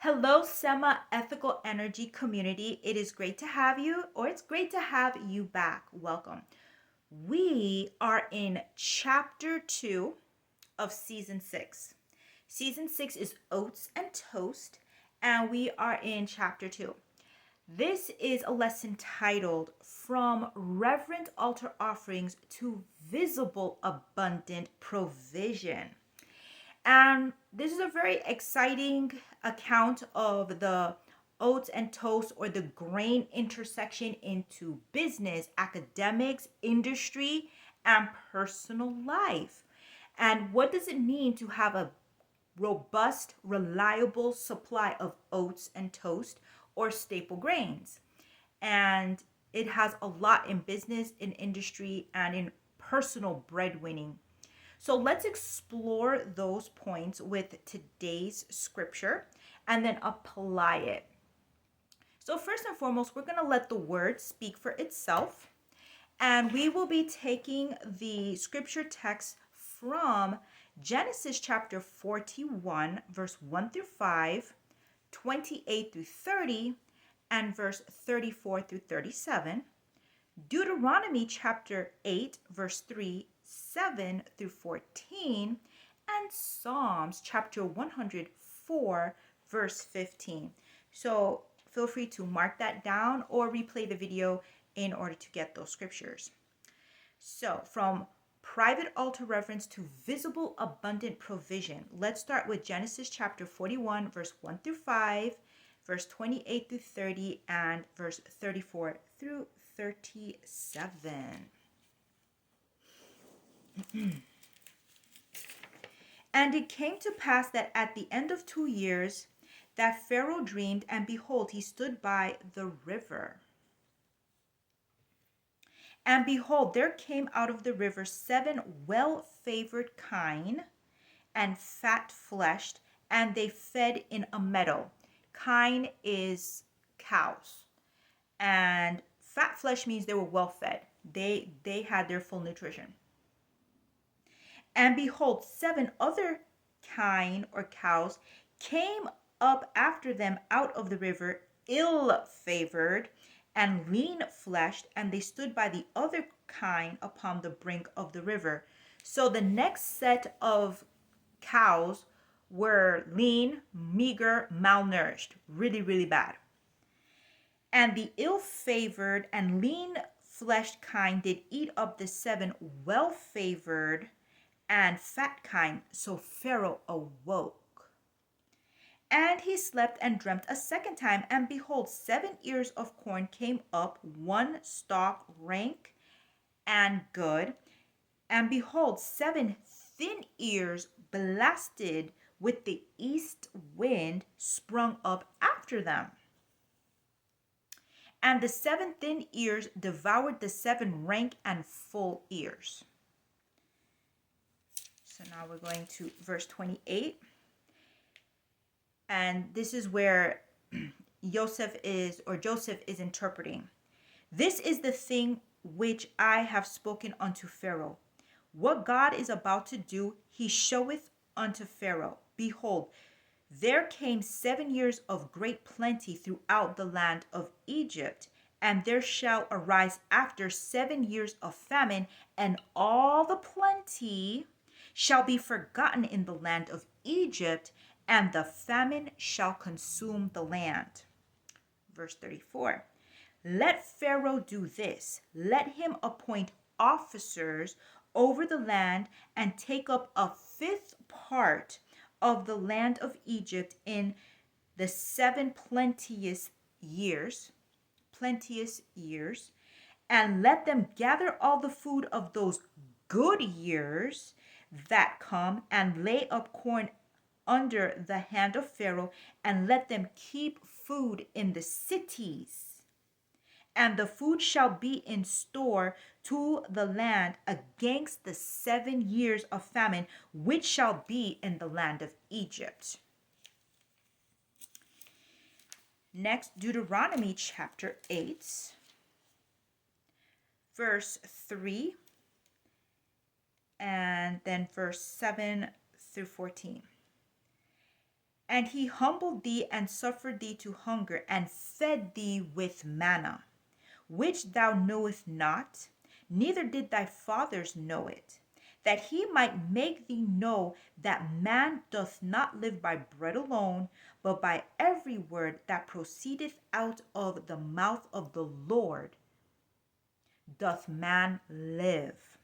Hello, Sema Ethical Energy community. It is great to have you, or it's great to have you back. Welcome. We are in chapter 2 of season 6. Season 6 is Oats and Toast, and we are in chapter 2. This is a lesson titled From Reverent Altar Offerings to Visible Abundant Provision. And this is a very exciting account of the oats and toast, or the grain intersection into business, academics, industry, and personal life. And what does it mean to have a robust, reliable supply of oats and toast, or staple grains? And it has a lot in business, in industry, and in personal breadwinning. So let's explore those points with today's scripture and then apply it. So, first and foremost, we're going to let the word speak for itself. And we will be taking the scripture text from Genesis chapter 41, verse 1 through 5, 28 through 30, and verse 34 through 37. Deuteronomy chapter 8, verse 3, 7 through 14, and Psalms chapter 104, verse 15. So feel free to mark that down or replay the video in order to get those scriptures. So from private altar reverence to visible abundant provision, let's start with Genesis chapter 41, verse 1 through 5, verse 28 through 30, and verse 34 through 37. And it came to pass that at the end of 2 years, that Pharaoh dreamed, and behold, he stood by the river. And behold, there came out of the river 7 well-favored kine and fat-fleshed, and they fed in a meadow. Kine is cows, and fat flesh means they were well fed. They had their full nutrition. And behold, 7 other kine or cows came up after them out of the river, ill-favored and lean-fleshed, and they stood by the other kine upon the brink of the river. So the next set of cows were lean, meager, malnourished, really, really bad. And the ill-favored and lean-fleshed kine did eat up the 7 well-favored and fat kine. So Pharaoh awoke. And he slept and dreamt a second time, and behold, 7 ears of corn came up, one stalk rank and good. And behold, 7 thin ears blasted with the east wind sprung up after them. And the 7 thin ears devoured the 7 rank and full ears. So now we're going to verse 28. And this is where Joseph is interpreting. This is the thing which I have spoken unto Pharaoh. What God is about to do, he showeth unto Pharaoh. Behold, there came 7 years of great plenty throughout the land of Egypt, and there shall arise after 7 years of famine, and all the plenty shall be forgotten in the land of Egypt, and the famine shall consume the land. Verse 34. Let Pharaoh do this. Let him appoint officers over the land, and take up a 5th part of the land of Egypt in the 7 plenteous years, and let them gather all the food of those good years that come, and lay up corn under the hand of Pharaoh, and let them keep food in the cities. And the food shall be in store to the land against the 7 years of famine, which shall be in the land of Egypt. Next, Deuteronomy chapter 8, verse 3, and then verse 7 through 14. And he humbled thee and suffered thee to hunger and fed thee with manna, which thou knowest not, neither did thy fathers know it, that he might make thee know that man doth not live by bread alone, but by every word that proceedeth out of the mouth of the Lord doth man live.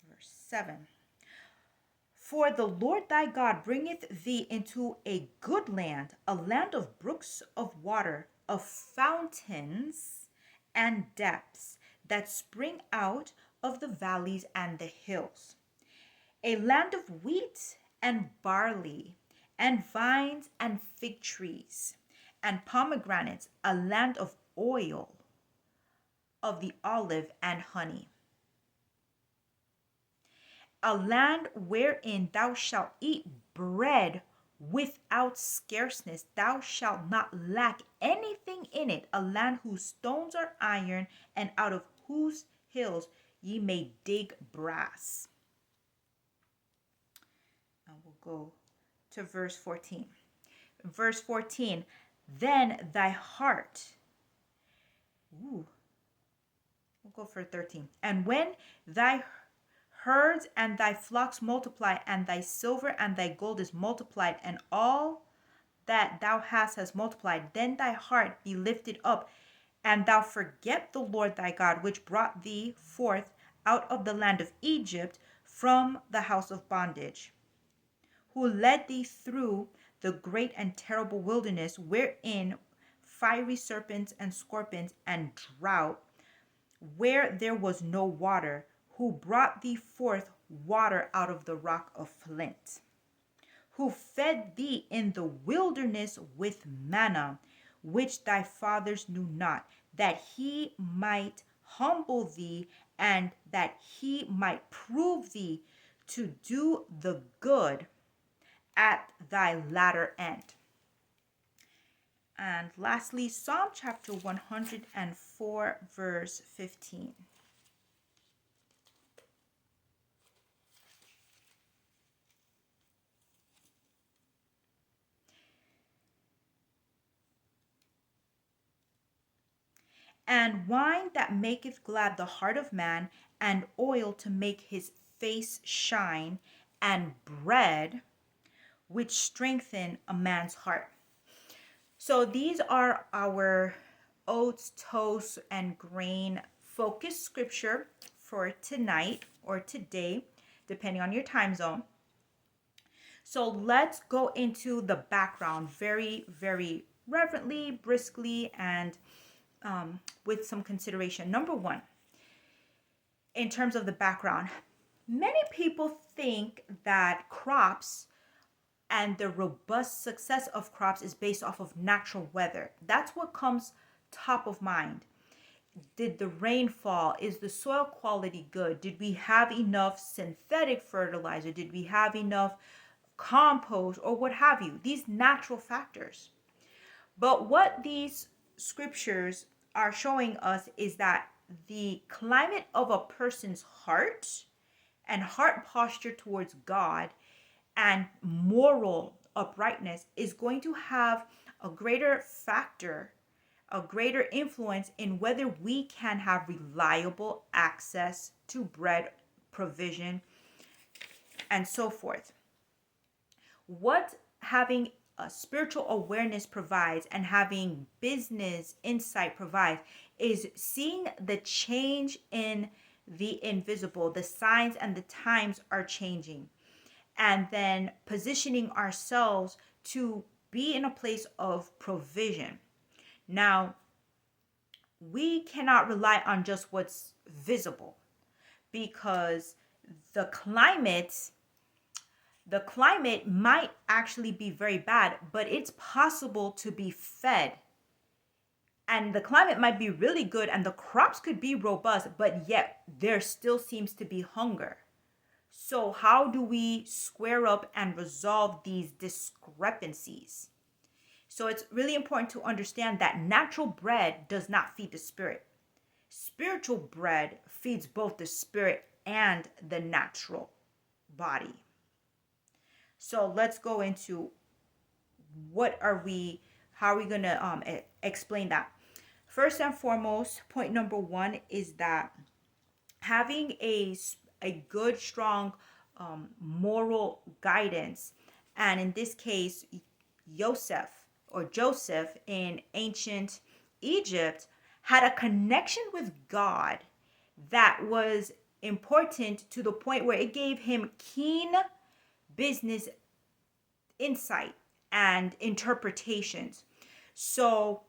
Verse 7. For the Lord thy God bringeth thee into a good land, a land of brooks of water, of fountains and depths that spring out of the valleys and the hills, a land of wheat and barley, and vines and fig trees, and pomegranates, a land of oil, of the olive and honey, a land wherein thou shalt eat bread without scarceness. Thou shalt not lack anything in it. A land whose stones are iron, and out of whose hills ye may dig brass. And we'll go to verse 14. Verse 14. Then thy heart. We'll go for 13. And when thy herds and thy flocks multiply, and thy silver and thy gold is multiplied, and all that thou hast has multiplied, then thy heart be lifted up, and thou forget the Lord thy God, which brought thee forth out of the land of Egypt from the house of bondage, who led thee through the great and terrible wilderness, wherein fiery serpents and scorpions and drought, where there was no water, who brought thee forth water out of the rock of flint, who fed thee in the wilderness with manna, which thy fathers knew not, that he might humble thee, and that he might prove thee to do the good at thy latter end. And lastly, Psalm chapter 104, verse 15. And wine that maketh glad the heart of man, and oil to make his face shine, and bread which strengthen a man's heart. So these are our oats, toast, and grain focused scripture for tonight or today, depending on your time zone. So let's go into the background very, very reverently, briskly, and with some consideration. Number one, in terms of the background, many people think that crops and the robust success of crops is based off of natural weather. That's what comes top of mind. Did the rain fall? Is the soil quality good? Did we have enough synthetic fertilizer? Did we have enough compost or what have you? These natural factors. But what these scriptures are showing us is that the climate of a person's heart and heart posture towards God and moral uprightness is going to have a greater factor, a greater influence in whether we can have reliable access to bread, provision, and so forth. What having a spiritual awareness provides and having business insight provides is seeing the change in the invisible. The signs and the times are changing, and then positioning ourselves to be in a place of provision. Now, we cannot rely on just what's visible, because the climate might actually be very bad, but it's possible to be fed. And the climate might be really good and the crops could be robust, but yet there still seems to be hunger. So how do we square up and resolve these discrepancies? So it's really important to understand that natural bread does not feed the spirit. Spiritual bread feeds both the spirit and the natural body. So let's go into how are we going to explain that. First and foremost, point number one is that having a good, strong moral guidance, and in this case, Joseph in ancient Egypt had a connection with God that was important to the point where it gave him keen business insight and interpretations. So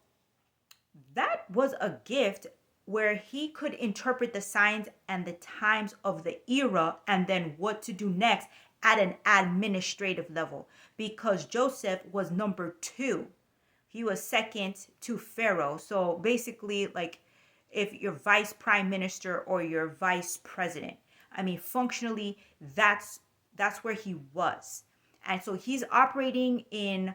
that was a gift where he could interpret the signs and the times of the era and then what to do next at an administrative level, because Joseph was number two. He was second to Pharaoh. So basically, like if you're vice prime minister or you're vice president, I mean, functionally, that's where he was. And so he's operating in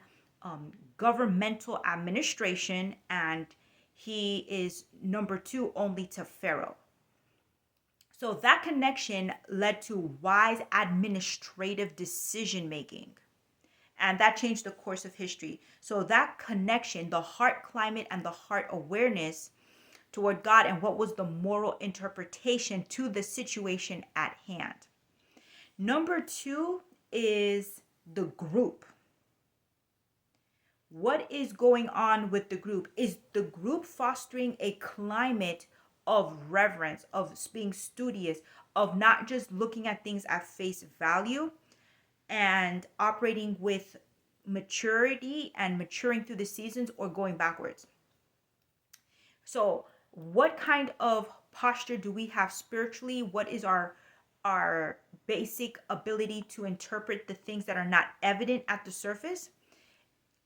governmental administration, and he is number two only to Pharaoh. So that connection led to wise administrative decision making. And that changed the course of history. So that connection, the heart climate and the heart awareness toward God and what was the moral interpretation to the situation at hand. Number two is the group. What is going on with the group? Is the group fostering a climate of reverence, of being studious, of not just looking at things at face value and operating with maturity and maturing through the seasons, or going backwards? So what kind of posture do we have spiritually? What is our basic ability to interpret the things that are not evident at the surface?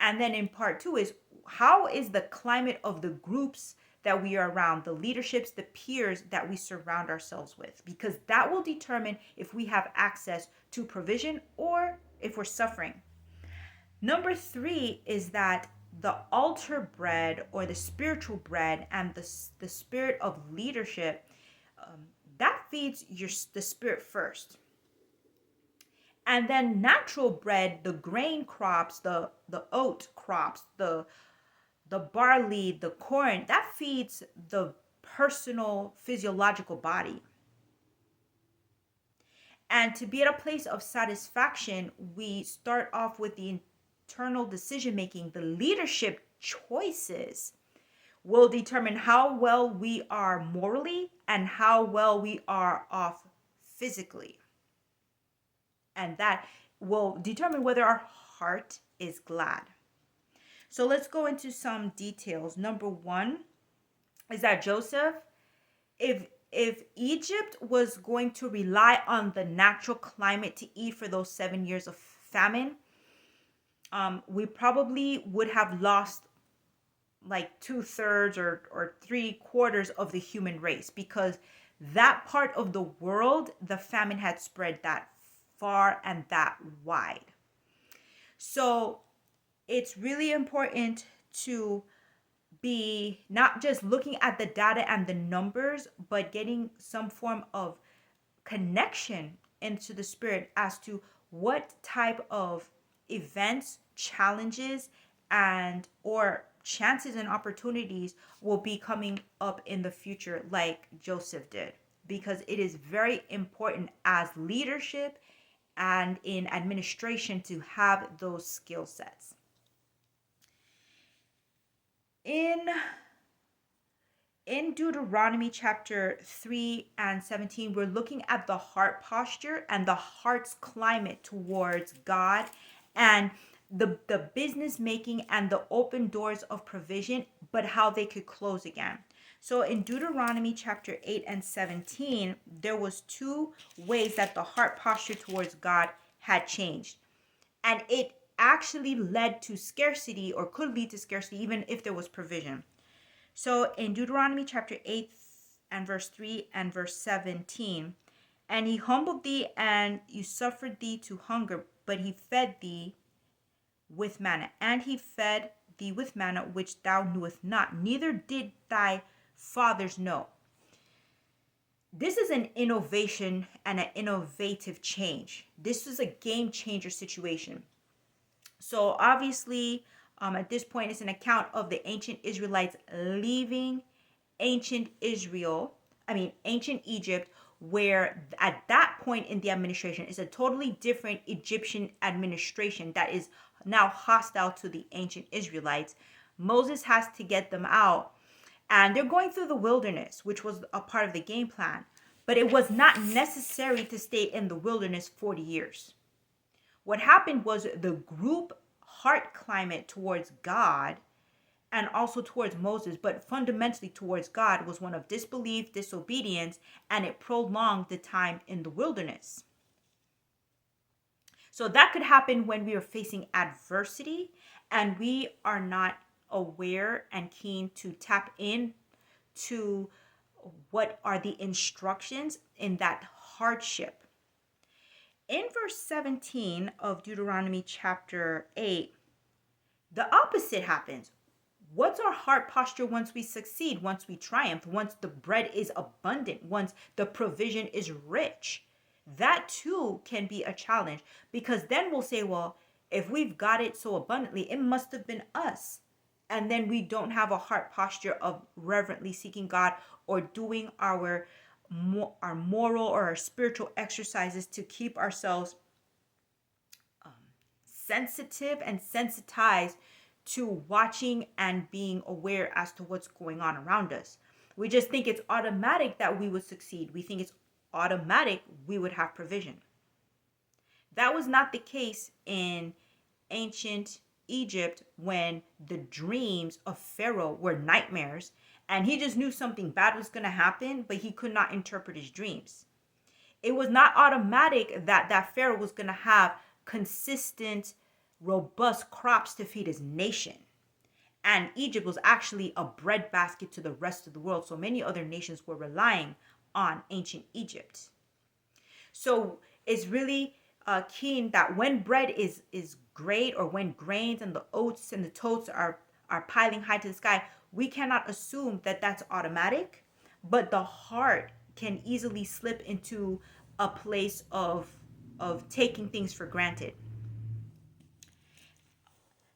And then in part two is, how is the climate of the groups that we are around, the leaderships, the peers that we surround ourselves with? Because that will determine if we have access to provision or if we're suffering. Number three is that the altar bread, or the spiritual bread, and the spirit of leadership, that feeds the spirit first. And then natural bread, the grain crops, the oat crops, the barley, the corn, that feeds the personal physiological body. And to be at a place of satisfaction, we start off with the internal decision making. The leadership choices will determine how well we are morally and how well we are off physically. And that will determine whether our heart is glad. So let's go into some details. Number one is that Joseph, if Egypt was going to rely on the natural climate to eat for those 7 years of famine, we probably would have lost like 2/3 or 3/4 of the human race, because that part of the world, the famine had spread that far and that wide. So it's really important to be not just looking at the data and the numbers, but getting some form of connection into the spirit as to what type of events, challenges, and or chances and opportunities will be coming up in the future, like Joseph did. Because it is very important as leadership and in administration to have those skill sets. In Deuteronomy chapter 3 and 17, we're looking at the heart posture and the heart's climate towards God, and the business making and the open doors of provision, but how they could close again. So in Deuteronomy chapter 8 and 17, there was two ways that the heart posture towards God had changed. And it actually led to scarcity, or could lead to scarcity, even if there was provision. So in Deuteronomy chapter 8 and verse 3 and verse 17, and he humbled thee, and you suffered thee to hunger, but he fed thee with manna. And he fed thee with manna which thou knewest not, neither did thy fathers know. This is an innovation and an innovative change. This is a game changer situation. So obviously, at this point, it's an account of the ancient Israelites leaving ancient ancient Egypt, where at that point in the administration is a totally different Egyptian administration that is now hostile to the ancient Israelites. Moses has to get them out, and they're going through the wilderness, which was a part of the game plan. But it was not necessary to stay in the wilderness 40 years. What happened was the group heart climate towards God and also towards Moses, but fundamentally towards God, was one of disbelief, disobedience, and it prolonged the time in the wilderness. So that could happen when we are facing adversity and we are not aware and keen to tap in to what are the instructions in that hardship. In verse 17 of Deuteronomy chapter 8, the opposite happens. What's our heart posture once we succeed, once we triumph, once the bread is abundant, once the provision is rich? That too can be a challenge, because then we'll say, well, if we've got it so abundantly, it must have been us. And then we don't have a heart posture of reverently seeking God or doing our moral or our spiritual exercises to keep ourselves sensitive and sensitized to watching and being aware as to what's going on around us. We just think it's automatic that we would succeed. We think it's automatic we would have provision. That was not the case in ancient Egypt when the dreams of Pharaoh were nightmares and he just knew something bad was going to happen, but he could not interpret his dreams. It was not automatic that Pharaoh was going to have consistent, robust crops to feed his nation. And Egypt was actually a breadbasket to the rest of the world. So many other nations were relying on ancient Egypt. So it's really keen that when bread is great, or when grains and the oats and the totes are piling high to the sky, we cannot assume that that's automatic. But the heart can easily slip into a place of taking things for granted.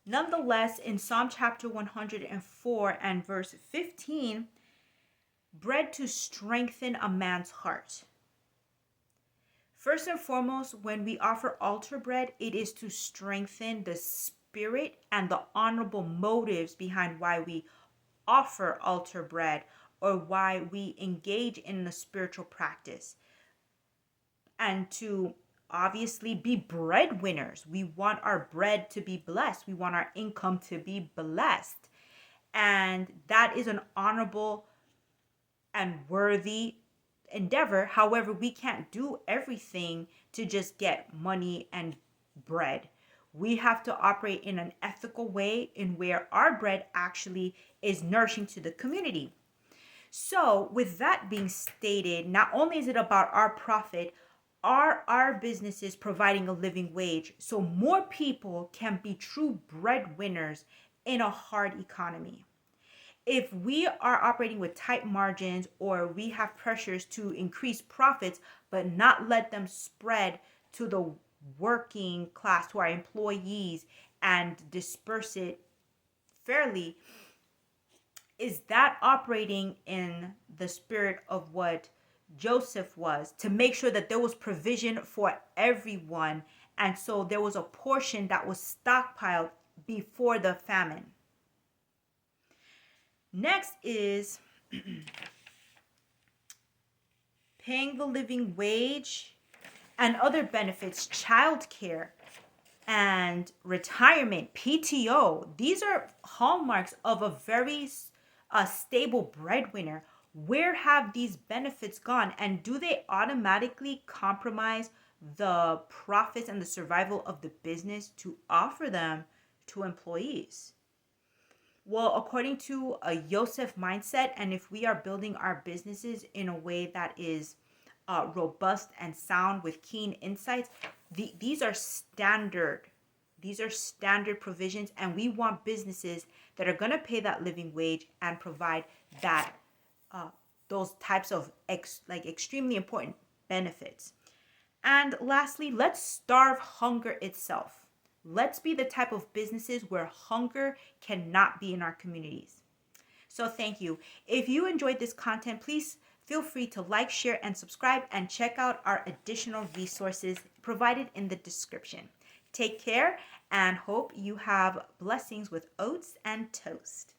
Nonetheless, in Psalm chapter 104 and verse 15, bread to strengthen a man's heart. First and foremost, when we offer altar bread, it is to strengthen the spirit and the honorable motives behind why we offer altar bread or why we engage in the spiritual practice. And to obviously be breadwinners. We want our bread to be blessed. We want our income to be blessed. And that is an honorable and worthy endeavor. However, we can't do everything to just get money and bread. We have to operate in an ethical way in where our bread actually is nourishing to the community. So with that being stated, not only is it about our profit, are our businesses providing a living wage so more people can be true breadwinners in a hard economy? If we are operating with tight margins, or we have pressures to increase profits but not let them spread to the working class, to our employees, and disperse it fairly, is that operating in the spirit of what Joseph was, to make sure that there was provision for everyone, and so there was a portion that was stockpiled before the famine? Next is paying the living wage and other benefits, childcare and retirement, PTO. These are hallmarks of a very stable breadwinner. Where have these benefits gone, and do they automatically compromise the profits and the survival of the business to offer them to employees? Well, according to a Yosef mindset, and if we are building our businesses in a way that is robust and sound with keen insights, these are standard. These are standard provisions, and we want businesses that are going to pay that living wage and provide that those types of extremely important benefits. And lastly, let's starve hunger itself. Let's be the type of businesses where hunger cannot be in our communities. So thank you. If you enjoyed this content, please feel free to like, share, and subscribe, and check out our additional resources provided in the description. Take care and hope you have blessings with oats and toast.